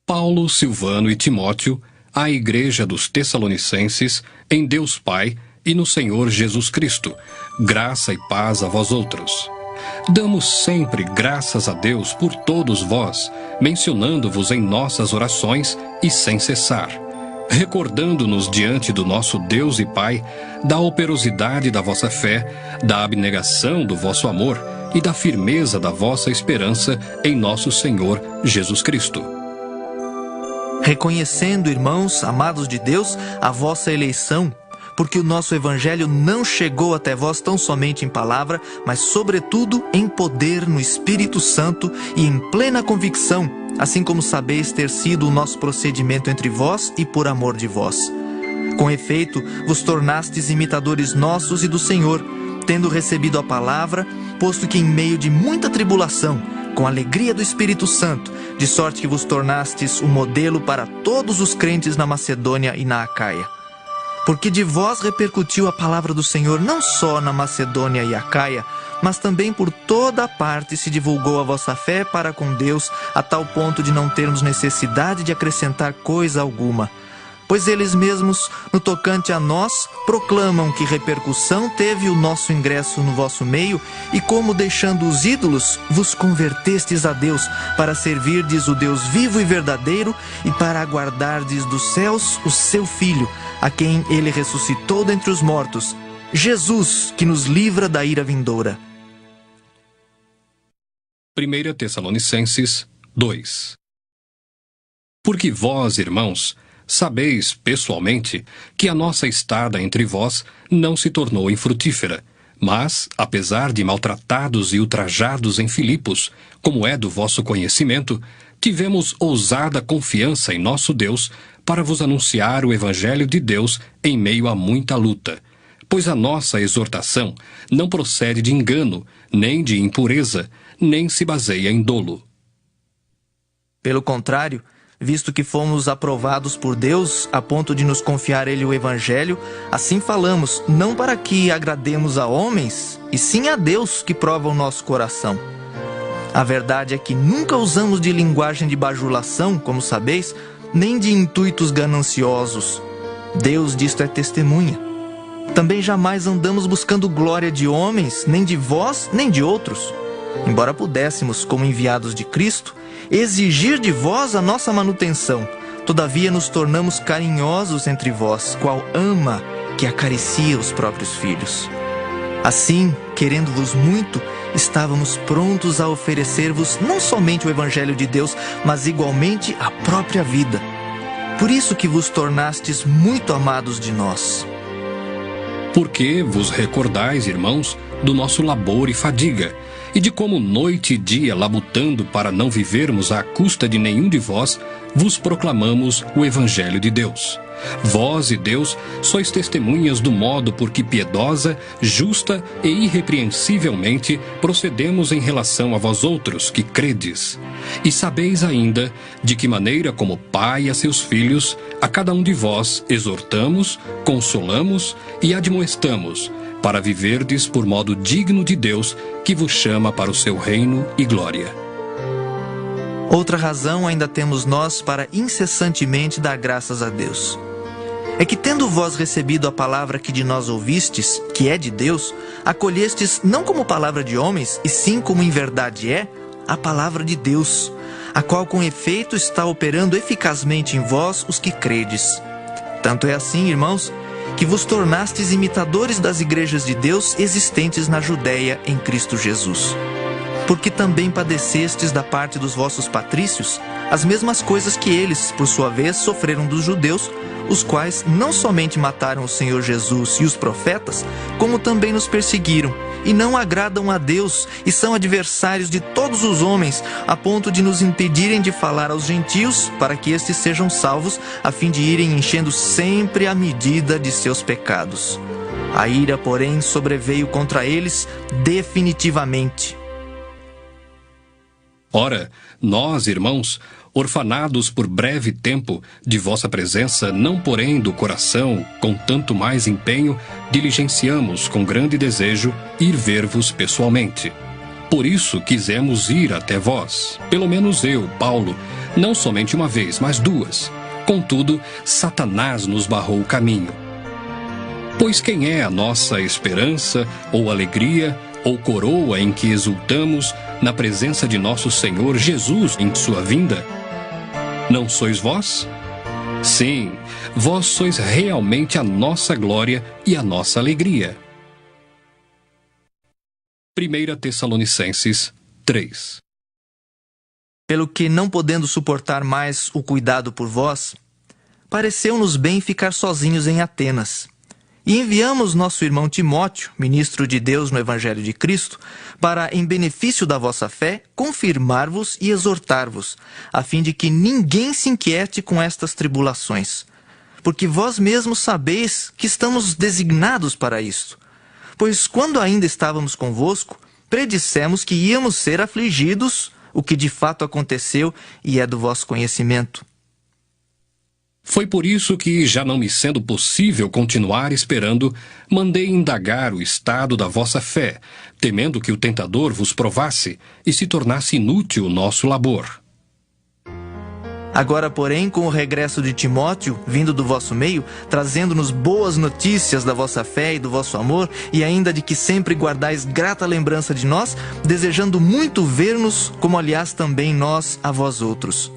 Paulo, Silvano e Timóteo, à Igreja dos Tessalonicenses, em Deus Pai e no Senhor Jesus Cristo, graça e paz a vós outros. Damos sempre graças a Deus por todos vós, mencionando-vos em nossas orações e sem cessar, recordando-nos diante do nosso Deus e Pai da operosidade da vossa fé, da abnegação do vosso amor e da firmeza da vossa esperança em nosso Senhor Jesus Cristo. Reconhecendo, irmãos, amados de Deus, a vossa eleição, porque o nosso evangelho não chegou até vós tão somente em palavra, mas sobretudo em poder no Espírito Santo e em plena convicção, assim como sabeis ter sido o nosso procedimento entre vós e por amor de vós. Com efeito, vos tornastes imitadores nossos e do Senhor, tendo recebido a palavra, posto que em meio de muita tribulação, com alegria do Espírito Santo, de sorte que vos tornastes um modelo para todos os crentes na Macedônia e na Acaia. Porque de vós repercutiu a palavra do Senhor não só na Macedônia e Acaia, mas também por toda a parte se divulgou a vossa fé para com Deus, a tal ponto de não termos necessidade de acrescentar coisa alguma. Pois eles mesmos, no tocante a nós, proclamam que repercussão teve o nosso ingresso no vosso meio, e como deixando os ídolos, vos convertestes a Deus, para servirdes o Deus vivo e verdadeiro, e para aguardardes dos céus o seu Filho, a quem ele ressuscitou dentre os mortos, Jesus, que nos livra da ira vindoura. 1 Tessalonicenses 2. Porque vós, irmãos, sabeis, pessoalmente, que a nossa estada entre vós não se tornou infrutífera, mas, apesar de maltratados e ultrajados em Filipos, como é do vosso conhecimento, tivemos ousada confiança em nosso Deus para vos anunciar o Evangelho de Deus em meio a muita luta, pois a nossa exortação não procede de engano, nem de impureza, nem se baseia em dolo. Pelo contrário, visto que fomos aprovados por Deus a ponto de nos confiar Ele o Evangelho, assim falamos, não para que agrademos a homens, e sim a Deus que prova o nosso coração. A verdade é que nunca usamos de linguagem de bajulação, como sabeis, nem de intuitos gananciosos. Deus disto é testemunha. Também jamais andamos buscando glória de homens, nem de vós, nem de outros. Embora pudéssemos, como enviados de Cristo, exigir de vós a nossa manutenção, todavia nos tornamos carinhosos entre vós, qual ama que acaricia os próprios filhos. Assim, querendo-vos muito, estávamos prontos a oferecer-vos não somente o Evangelho de Deus, mas igualmente a própria vida. Por isso que vos tornastes muito amados de nós. Porque vos recordais, irmãos, do nosso labor e fadiga, e de como noite e dia, labutando para não vivermos à custa de nenhum de vós, vos proclamamos o Evangelho de Deus. Vós e Deus sois testemunhas do modo por que piedosa, justa e irrepreensivelmente procedemos em relação a vós outros que credes. E sabeis ainda de que maneira, como pai a seus filhos, a cada um de vós exortamos, consolamos e admoestamos, para viverdes por modo digno de Deus, que vos chama para o seu reino e glória. Outra razão ainda temos nós para incessantemente dar graças a Deus. É que, tendo vós recebido a palavra que de nós ouvistes, que é de Deus, acolhestes não como palavra de homens, e sim como em verdade é, a palavra de Deus, a qual com efeito está operando eficazmente em vós os que credes. Tanto é assim, irmãos, que vos tornastes imitadores das igrejas de Deus existentes na Judéia em Cristo Jesus. Porque também padecestes da parte dos vossos patrícios as mesmas coisas que eles, por sua vez, sofreram dos judeus, os quais não somente mataram o Senhor Jesus e os profetas, como também nos perseguiram, e não agradam a Deus, e são adversários de todos os homens, a ponto de nos impedirem de falar aos gentios, para que estes sejam salvos, a fim de irem enchendo sempre a medida de seus pecados. A ira, porém, sobreveio contra eles definitivamente. Ora, nós, irmãos, orfanados por breve tempo de vossa presença, não porém do coração, com tanto mais empenho, diligenciamos com grande desejo ir ver-vos pessoalmente. Por isso quisemos ir até vós, pelo menos eu, Paulo, não somente uma vez, mas duas. Contudo, Satanás nos barrou o caminho. Pois quem é a nossa esperança, ou alegria, ou coroa em que exultamos na presença de nosso Senhor Jesus em sua vinda? Não sois vós? Sim, vós sois realmente a nossa glória e a nossa alegria. 1 Tessalonicenses 3. Pelo que, não podendo suportar mais o cuidado por vós, pareceu-nos bem ficar sozinhos em Atenas. E enviamos nosso irmão Timóteo, ministro de Deus no Evangelho de Cristo, para, em benefício da vossa fé, confirmar-vos e exortar-vos, a fim de que ninguém se inquiete com estas tribulações. Porque vós mesmos sabeis que estamos designados para isto. Pois quando ainda estávamos convosco, predissemos que íamos ser afligidos, o que de fato aconteceu e é do vosso conhecimento. Foi por isso que, já não me sendo possível continuar esperando, mandei indagar o estado da vossa fé, temendo que o tentador vos provasse e se tornasse inútil o nosso labor. Agora, porém, com o regresso de Timóteo, vindo do vosso meio, trazendo-nos boas notícias da vossa fé e do vosso amor, e ainda de que sempre guardais grata lembrança de nós, desejando muito ver-nos, como aliás também nós a vós outros.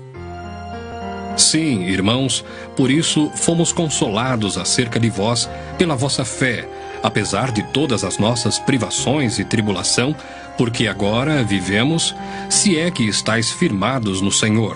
Sim, irmãos, por isso fomos consolados acerca de vós pela vossa fé, apesar de todas as nossas privações e tribulação, porque agora vivemos, se é que estáis firmados no Senhor.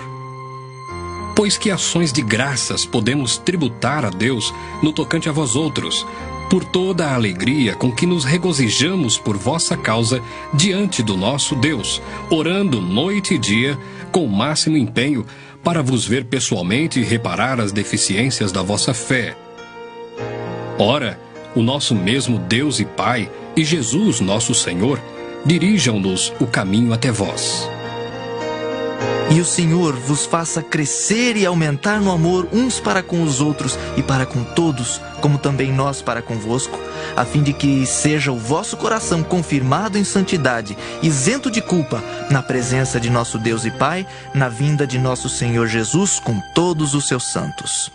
Pois que ações de graças podemos tributar a Deus no tocante a vós outros, por toda a alegria com que nos regozijamos por vossa causa diante do nosso Deus, orando noite e dia com o máximo empenho, para vos ver pessoalmente e reparar as deficiências da vossa fé. Ora, o nosso mesmo Deus e Pai, e Jesus nosso Senhor, dirijam-nos o caminho até vós. E o Senhor vos faça crescer e aumentar no amor uns para com os outros e para com todos, como também nós para convosco, a fim de que seja o vosso coração confirmado em santidade, isento de culpa, na presença de nosso Deus e Pai, na vinda de nosso Senhor Jesus com todos os seus santos.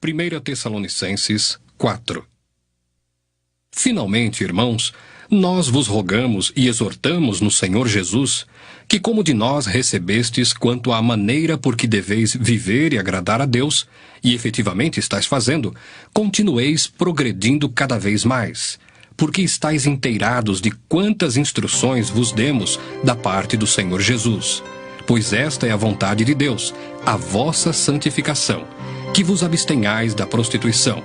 1 Tessalonicenses 4. Finalmente, irmãos, nós vos rogamos e exortamos no Senhor Jesus, que como de nós recebestes quanto à maneira por que deveis viver e agradar a Deus, e efetivamente estáis fazendo, continueis progredindo cada vez mais, porque estáis inteirados de quantas instruções vos demos da parte do Senhor Jesus. Pois esta é a vontade de Deus, a vossa santificação, que vos abstenhais da prostituição,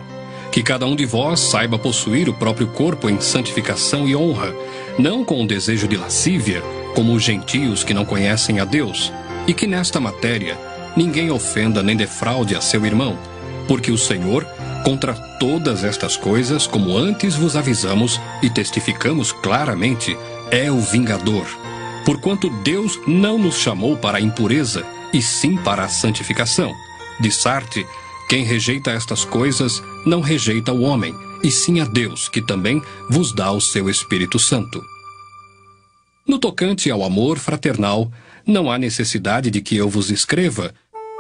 que cada um de vós saiba possuir o próprio corpo em santificação e honra, não com o desejo de lascívia, como os gentios que não conhecem a Deus, e que nesta matéria ninguém ofenda nem defraude a seu irmão, porque o Senhor, contra todas estas coisas, como antes vos avisamos e testificamos claramente, é o vingador. Porquanto Deus não nos chamou para a impureza, e sim para a santificação. De Sarte, quem rejeita estas coisas, não rejeita o homem, e sim a Deus, que também vos dá o seu Espírito Santo. No tocante ao amor fraternal, não há necessidade de que eu vos escreva,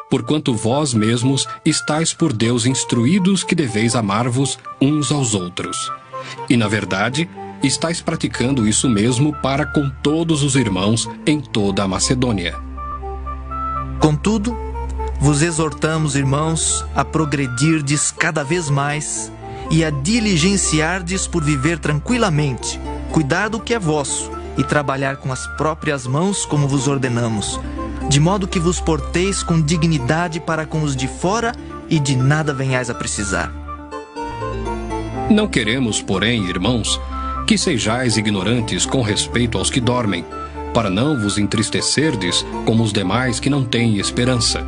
porquanto vós mesmos estáis por Deus instruídos que deveis amar-vos uns aos outros. E, na verdade, estáis praticando isso mesmo para com todos os irmãos em toda a Macedônia. Contudo, vos exortamos, irmãos, a progredirdes cada vez mais e a diligenciardes por viver tranquilamente, cuidar do que é vosso e trabalhar com as próprias mãos como vos ordenamos, de modo que vos porteis com dignidade para com os de fora e de nada venhais a precisar. Não queremos, porém, irmãos, que sejais ignorantes com respeito aos que dormem, para não vos entristecerdes como os demais que não têm esperança.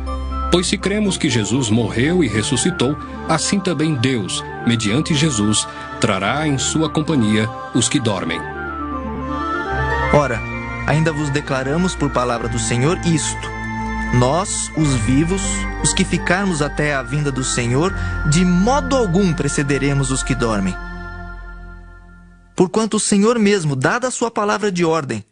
Pois se cremos que Jesus morreu e ressuscitou, assim também Deus, mediante Jesus, trará em sua companhia os que dormem. Ora, ainda vos declaramos por palavra do Senhor isto: nós, os vivos, os que ficarmos até a vinda do Senhor, de modo algum precederemos os que dormem. Porquanto o Senhor mesmo, dada a sua palavra de ordem,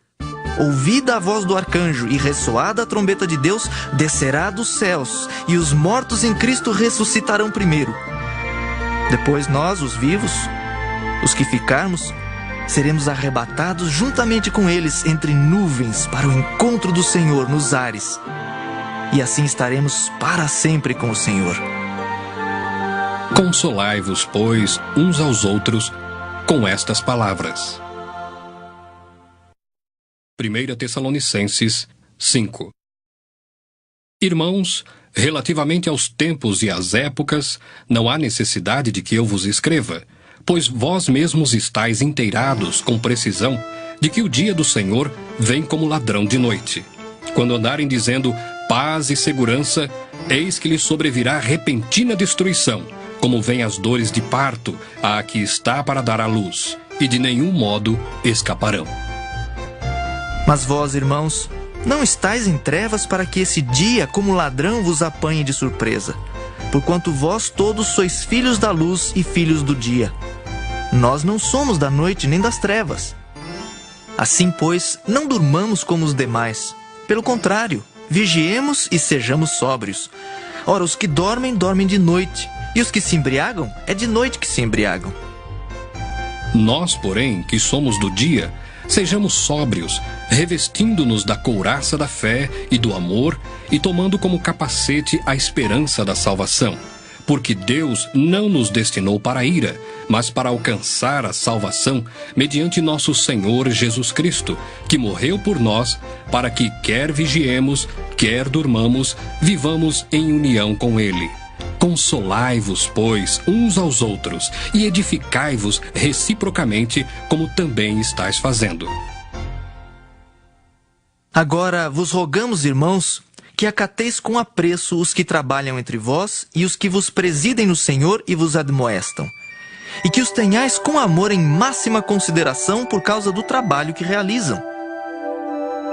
ouvida a voz do arcanjo e ressoada a trombeta de Deus, descerá dos céus, e os mortos em Cristo ressuscitarão primeiro. Depois nós, os vivos, os que ficarmos, seremos arrebatados juntamente com eles entre nuvens para o encontro do Senhor nos ares. E assim estaremos para sempre com o Senhor. Consolai-vos, pois, uns aos outros com estas palavras. 1 Tessalonicenses 5. Irmãos, relativamente aos tempos e às épocas, não há necessidade de que eu vos escreva, pois vós mesmos estáis inteirados com precisão de que o dia do Senhor vem como ladrão de noite. Quando andarem dizendo paz e segurança, eis que lhes sobrevirá repentina destruição, como vêm as dores de parto à que está para dar à luz, e de nenhum modo escaparão. Mas vós, irmãos, não estáis em trevas para que esse dia, como ladrão, vos apanhe de surpresa, porquanto vós todos sois filhos da luz e filhos do dia. Nós não somos da noite nem das trevas. Assim, pois, não durmamos como os demais. Pelo contrário, vigiemos e sejamos sóbrios. Ora, os que dormem, dormem de noite, e os que se embriagam, é de noite que se embriagam. Nós, porém, que somos do dia, sejamos sóbrios, revestindo-nos da couraça da fé e do amor e tomando como capacete a esperança da salvação. Porque Deus não nos destinou para a ira, mas para alcançar a salvação mediante nosso Senhor Jesus Cristo, que morreu por nós, para que quer vigiemos, quer durmamos, vivamos em união com Ele. Consolai-vos, pois, uns aos outros, e edificai-vos reciprocamente, como também estáis fazendo. Agora vos rogamos, irmãos, que acateis com apreço os que trabalham entre vós e os que vos presidem no Senhor e vos admoestam, e que os tenhais com amor em máxima consideração por causa do trabalho que realizam.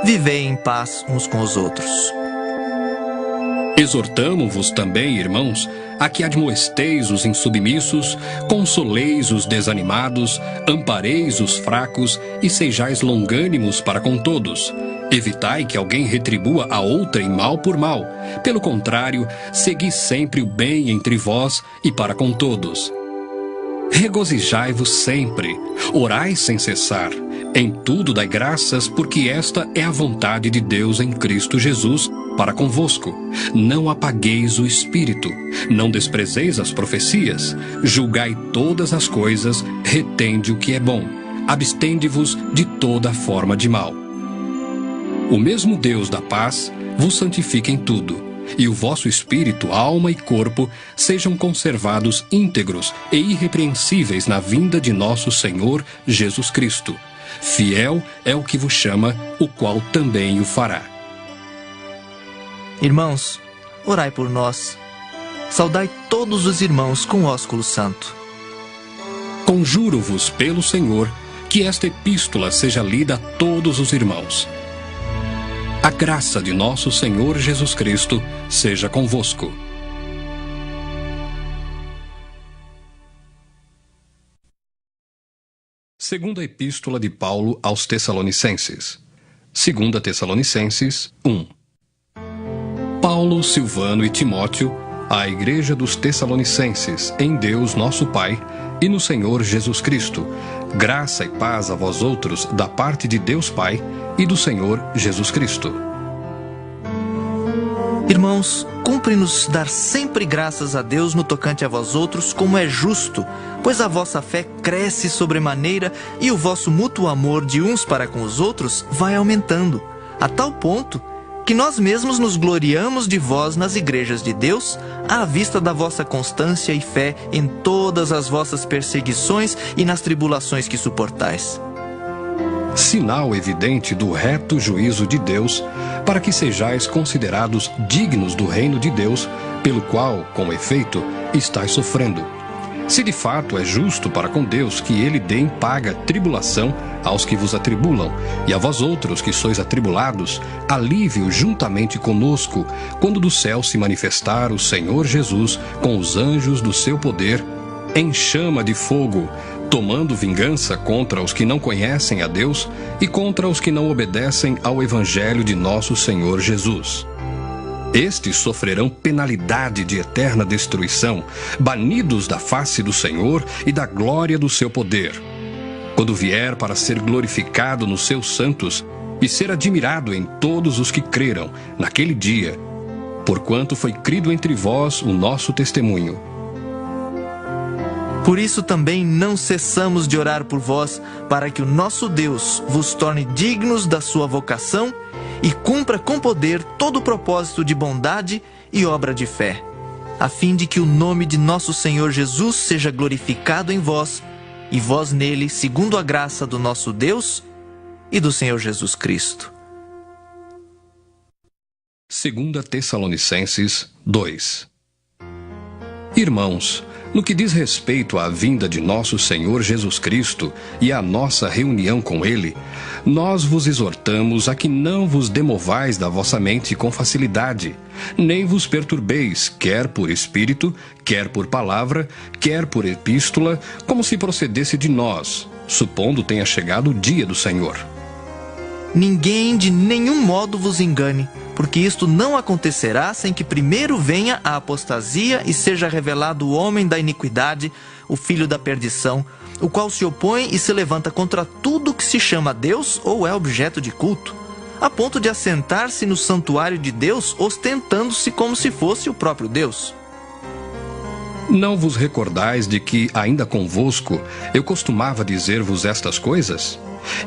vivei em paz uns com os outros. Exortamo-vos também, irmãos, a que admoesteis os insubmissos, consoleis os desanimados, ampareis os fracos e sejais longânimos para com todos. Evitai que alguém retribua a outrem mal por mal. Pelo contrário, segui sempre o bem entre vós e para com todos. Regozijai-vos sempre, orai sem cessar. Em tudo dai graças, porque esta é a vontade de Deus em Cristo Jesus para convosco. Não apagueis o espírito, não desprezeis as profecias, julgai todas as coisas, retende o que é bom, abstende-vos de toda forma de mal. O mesmo Deus da paz vos santifique em tudo, e o vosso espírito, alma e corpo sejam conservados íntegros e irrepreensíveis na vinda de nosso Senhor Jesus Cristo. Fiel é o que vos chama, o qual também o fará. Irmãos, orai por nós. Saudai todos os irmãos com ósculo santo. Conjuro-vos pelo Senhor que esta epístola seja lida a todos os irmãos. A graça de nosso Senhor Jesus Cristo seja convosco. Segunda Epístola de Paulo aos Tessalonicenses. 2 Tessalonicenses 1. Paulo, Silvano e Timóteo, à Igreja dos Tessalonicenses, em Deus nosso Pai e no Senhor Jesus Cristo, graça e paz a vós outros da parte de Deus Pai e do Senhor Jesus Cristo. Irmãos, cumpre-nos dar sempre graças a Deus no tocante a vós outros, como é justo, pois a vossa fé cresce sobremaneira e o vosso mútuo amor de uns para com os outros vai aumentando, a tal ponto que nós mesmos nos gloriamos de vós nas igrejas de Deus, à vista da vossa constância e fé em todas as vossas perseguições e nas tribulações que suportais. Sinal evidente do reto juízo de Deus, para que sejais considerados dignos do reino de Deus, pelo qual, com efeito, estáis sofrendo. Se de fato é justo para com Deus que ele dê em paga tribulação aos que vos atribulam, e a vós outros que sois atribulados, alívio juntamente conosco, quando do céu se manifestar o Senhor Jesus com os anjos do seu poder, em chama de fogo, tomando vingança contra os que não conhecem a Deus e contra os que não obedecem ao Evangelho de nosso Senhor Jesus. Estes sofrerão penalidade de eterna destruição, banidos da face do Senhor e da glória do seu poder, quando vier para ser glorificado nos seus santos e ser admirado em todos os que creram naquele dia, porquanto foi crido entre vós o nosso testemunho. Por isso também não cessamos de orar por vós, para que o nosso Deus vos torne dignos da sua vocação e cumpra com poder todo o propósito de bondade e obra de fé, a fim de que o nome de nosso Senhor Jesus seja glorificado em vós, e vós nele, segundo a graça do nosso Deus e do Senhor Jesus Cristo. 2 Tessalonicenses 2. Irmãos, no que diz respeito à vinda de nosso Senhor Jesus Cristo e à nossa reunião com Ele, nós vos exortamos a que não vos demovais da vossa mente com facilidade, nem vos perturbeis, quer por espírito, quer por palavra, quer por epístola, como se procedesse de nós, supondo tenha chegado o dia do Senhor. Ninguém de nenhum modo vos engane, porque isto não acontecerá sem que primeiro venha a apostasia e seja revelado o homem da iniquidade, o filho da perdição, o qual se opõe e se levanta contra tudo que se chama Deus ou é objeto de culto, a ponto de assentar-se no santuário de Deus, ostentando-se como se fosse o próprio Deus. Não vos recordais de que, ainda convosco, eu costumava dizer-vos estas coisas?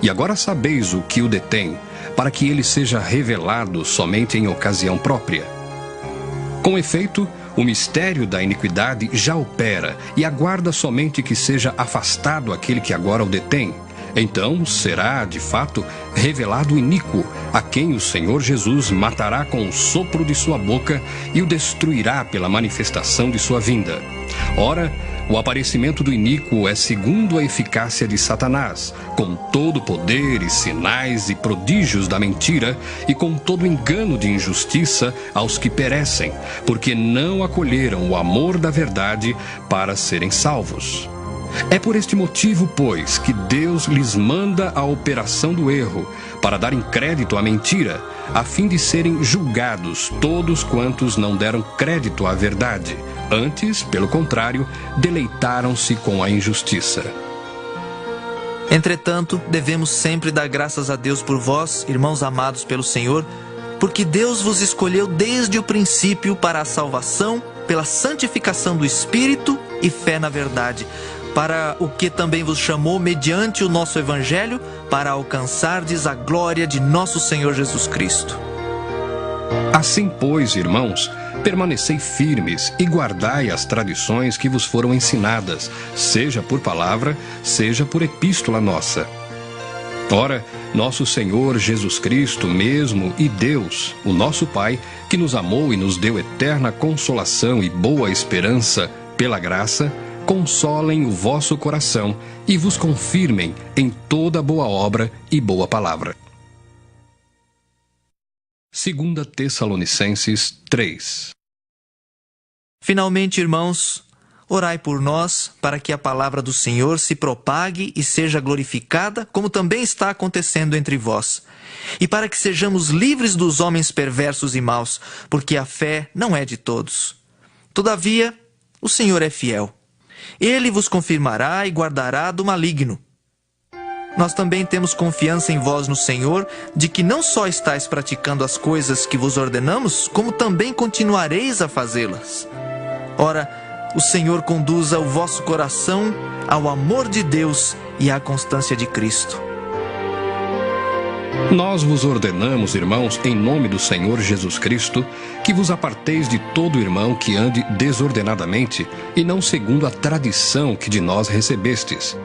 E agora sabeis o que o detém, para que ele seja revelado somente em ocasião própria. Com efeito, o mistério da iniquidade já opera e aguarda somente que seja afastado aquele que agora o detém, Então será, de fato, revelado o iníquo, a quem o Senhor Jesus matará com o sopro de sua boca e o destruirá pela manifestação de sua vinda. Ora, o aparecimento do iníquo é segundo a eficácia de Satanás, com todo o poder e sinais e prodígios da mentira e com todo engano de injustiça aos que perecem, porque não acolheram o amor da verdade para serem salvos. É por este motivo, pois, que Deus lhes manda a operação do erro, para darem crédito à mentira, a fim de serem julgados todos quantos não deram crédito à verdade. Antes, pelo contrário, deleitaram-se com a injustiça. Entretanto, devemos sempre dar graças a Deus por vós, irmãos amados pelo Senhor, porque Deus vos escolheu desde o princípio para a salvação, pela santificação do Espírito e fé na verdade, para o que também vos chamou mediante o nosso Evangelho, para alcançardes a glória de nosso Senhor Jesus Cristo. Assim, pois, irmãos, permanecei firmes e guardai as tradições que vos foram ensinadas, seja por palavra, seja por epístola nossa. Ora, nosso Senhor Jesus Cristo mesmo e Deus, o nosso Pai, que nos amou e nos deu eterna consolação e boa esperança pela graça, consolem o vosso coração e vos confirmem em toda boa obra e boa palavra. 2 Tessalonicenses 3. Finalmente, irmãos, orai por nós, para que a palavra do Senhor se propague e seja glorificada, como também está acontecendo entre vós, e para que sejamos livres dos homens perversos e maus, porque a fé não é de todos. Todavia, o Senhor é fiel. Ele vos confirmará e guardará do maligno. Nós também temos confiança em vós no Senhor, de que não só estáis praticando as coisas que vos ordenamos, como também continuareis a fazê-las. Ora, o Senhor conduza o vosso coração ao amor de Deus e à constância de Cristo. Nós vos ordenamos, irmãos, em nome do Senhor Jesus Cristo, que vos aparteis de todo irmão que ande desordenadamente e não segundo a tradição que de nós recebestes.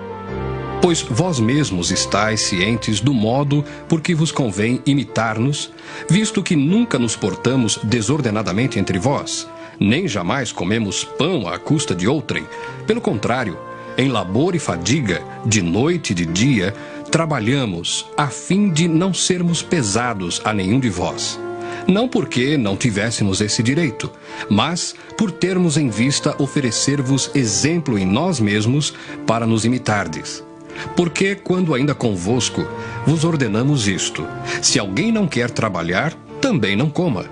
Pois vós mesmos estáis cientes do modo por que vos convém imitar-nos, visto que nunca nos portamos desordenadamente entre vós, nem jamais comemos pão à custa de outrem. Pelo contrário, em labor e fadiga, de noite e de dia, trabalhamos a fim de não sermos pesados a nenhum de vós. Não porque não tivéssemos esse direito, mas por termos em vista oferecer-vos exemplo em nós mesmos para nos imitardes. Porque, quando ainda convosco, vos ordenamos isto: se alguém não quer trabalhar, também não coma.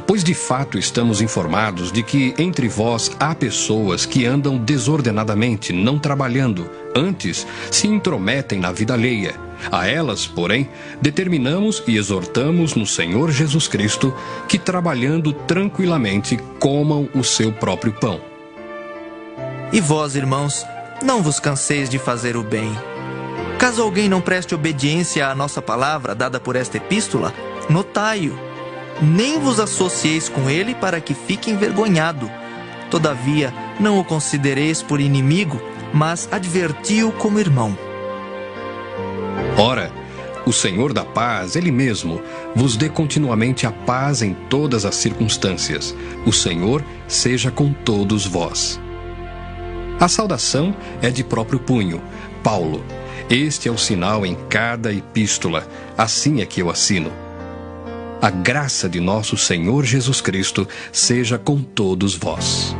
Pois de fato estamos informados de que entre vós há pessoas que andam desordenadamente, não trabalhando, antes se intrometem na vida alheia. A elas, porém, determinamos e exortamos no Senhor Jesus Cristo que, trabalhando tranquilamente, comam o seu próprio pão. E vós, irmãos, não vos canseis de fazer o bem. Caso alguém não preste obediência à nossa palavra dada por esta epístola, notai-o. Nem vos associeis com ele para que fique envergonhado. Todavia, não o considereis por inimigo, mas adverti-o como irmão. Ora, o Senhor da paz, Ele mesmo, vos dê continuamente a paz em todas as circunstâncias. O Senhor seja com todos vós. A saudação é de próprio punho, Paulo. Este é o sinal em cada epístola, assim é que eu assino. A graça de nosso Senhor Jesus Cristo seja com todos vós.